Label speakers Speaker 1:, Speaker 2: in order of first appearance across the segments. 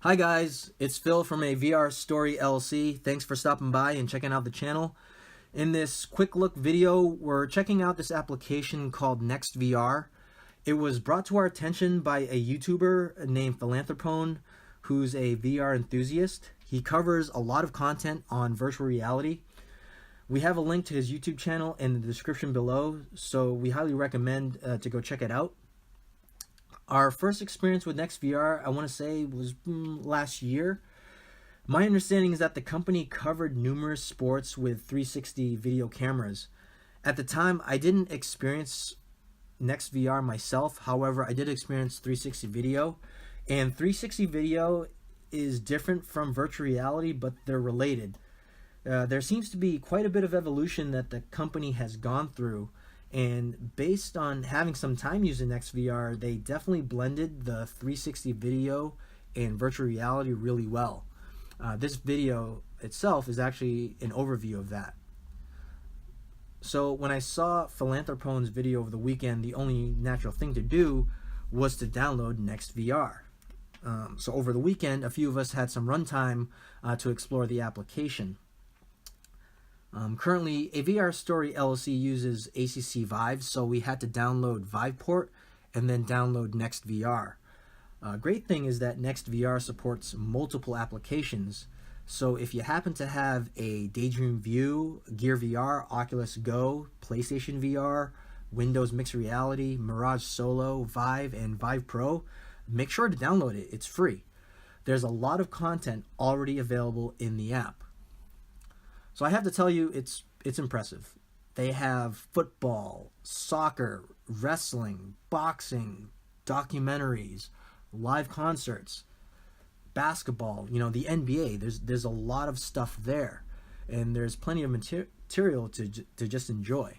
Speaker 1: Hi guys, it's Phil from a VR Story LLC. Thanks for stopping by and checking out the channel. In this quick look video, we're checking out this application called NextVR. It was brought to our attention by a YouTuber named PhilanthroPwn, who's a VR enthusiast. He covers a lot of content on virtual reality. We have a link to his YouTube channel in the description below, so we highly recommend to go check it out. Our first experience with NextVR, I want to say, was last year. My understanding is that the company covered numerous sports with 360 video cameras. At the time, I didn't experience NextVR myself. However, I did experience 360 video. And 360 video is different from virtual reality, but they're related. There seems to be quite a bit of evolution that the company has gone through. And based on having some time using NextVR, they definitely blended the 360 video and virtual reality really well. This video itself is actually an overview of that. So when I saw PhilanthroPwn's video over the weekend, the only natural thing to do was to download NextVR. So over the weekend, a few of us had some runtime to explore the application. Currently, a VR Story LLC uses ACC Vive, so we had to download Viveport and then download NextVR. Great thing is that NextVR supports multiple applications, so if you happen to have a Daydream View, Gear VR, Oculus Go, PlayStation VR, Windows Mixed Reality, Mirage Solo, Vive, and Vive Pro, make sure to download it. It's free. There's a lot of content already available in the app. So I have to tell you, it's impressive. They have football, soccer, wrestling, boxing, documentaries, live concerts, basketball, the NBA. There's a lot of stuff there, and there's plenty of material to just enjoy.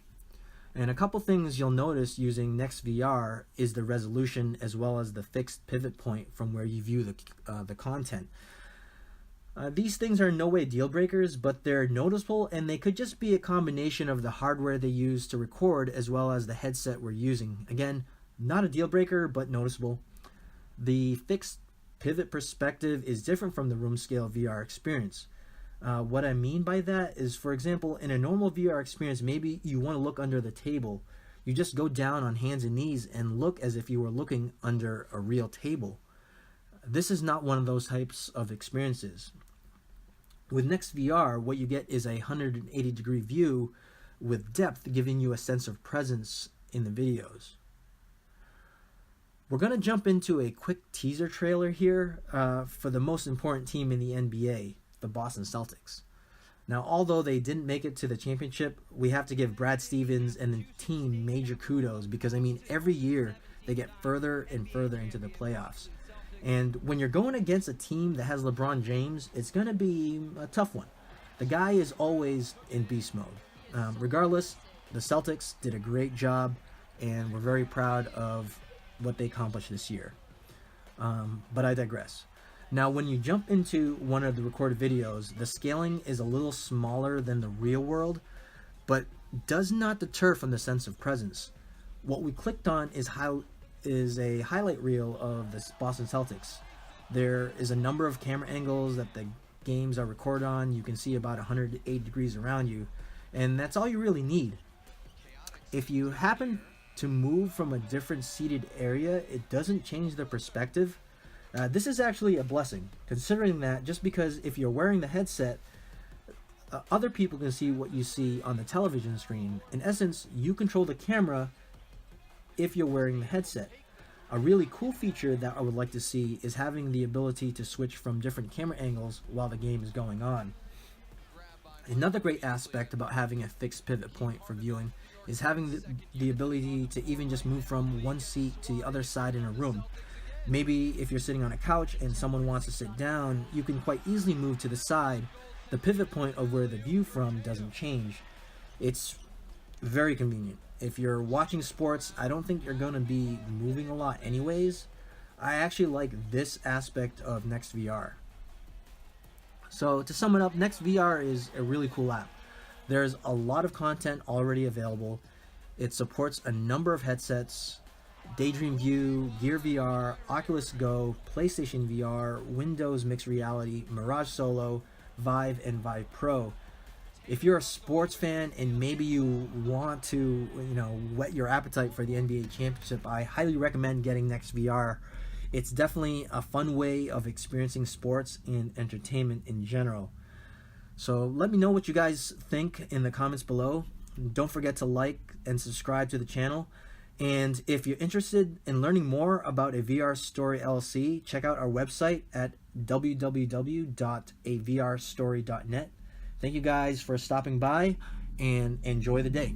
Speaker 1: And a couple things you'll notice using NextVR is the resolution as well as the fixed pivot point from where you view the content. These things are in no way deal breakers, but they're noticeable, and they could just be a combination of the hardware they use to record as well as the headset we're using. Again, not a deal breaker, but noticeable. The fixed pivot perspective is different from the room scale VR experience. What I mean by that is, for example, in a normal VR experience, maybe you want to look under the table. You just go down on hands and knees and look as if you were looking under a real table. This is not one of those types of experiences. With NextVR, what you get is a 180-degree view with depth, giving you a sense of presence in the videos. We're going to jump into a quick teaser trailer here for the most important team in the NBA, the Boston Celtics. Now, although they didn't make it to the championship, we have to give Brad Stevens and the team major kudos because, every year they get further and further into the playoffs. And when you're going against a team that has LeBron James, it's going to be a tough one. The guy is always in beast mode. Regardless, the Celtics did a great job, and we're very proud of what they accomplished this year. But I digress. Now, when you jump into one of the recorded videos, the scaling is a little smaller than the real world, but does not deter from the sense of presence. What we clicked on is a highlight reel of the Boston Celtics. There is a number of camera angles that the games are recorded on. You can see about 108 degrees around you, and that's all you really need. If you happen to move from a different seated area, it doesn't change the perspective. This is actually a blessing, considering that just because if you're wearing the headset, other people can see what you see on the television screen. In essence, you control the camera if you're wearing the headset. A really cool feature that I would like to see is having the ability to switch from different camera angles while the game is going on. Another great aspect about having a fixed pivot point for viewing is having the ability to even just move from one seat to the other side in a room. Maybe if you're sitting on a couch and someone wants to sit down, you can quite easily move to the side. The pivot point of where the view from doesn't change. It's very convenient. If you're watching sports, I don't think you're going to be moving a lot anyways. I actually like this aspect of NextVR. So to sum it up, NextVR is a really cool app. There's a lot of content already available. It supports a number of headsets. Daydream View, Gear VR, Oculus Go, PlayStation VR, Windows Mixed Reality, Mirage Solo, Vive, and Vive Pro. If you're a sports fan and maybe you want to, whet your appetite for the NBA championship, I highly recommend getting NextVR. It's definitely a fun way of experiencing sports and entertainment in general. So let me know what you guys think in the comments below. Don't forget to like and subscribe to the channel. And if you're interested in learning more about a VR Story LLC, check out our website at www.avrstory.net. Thank you guys for stopping by, and enjoy the day.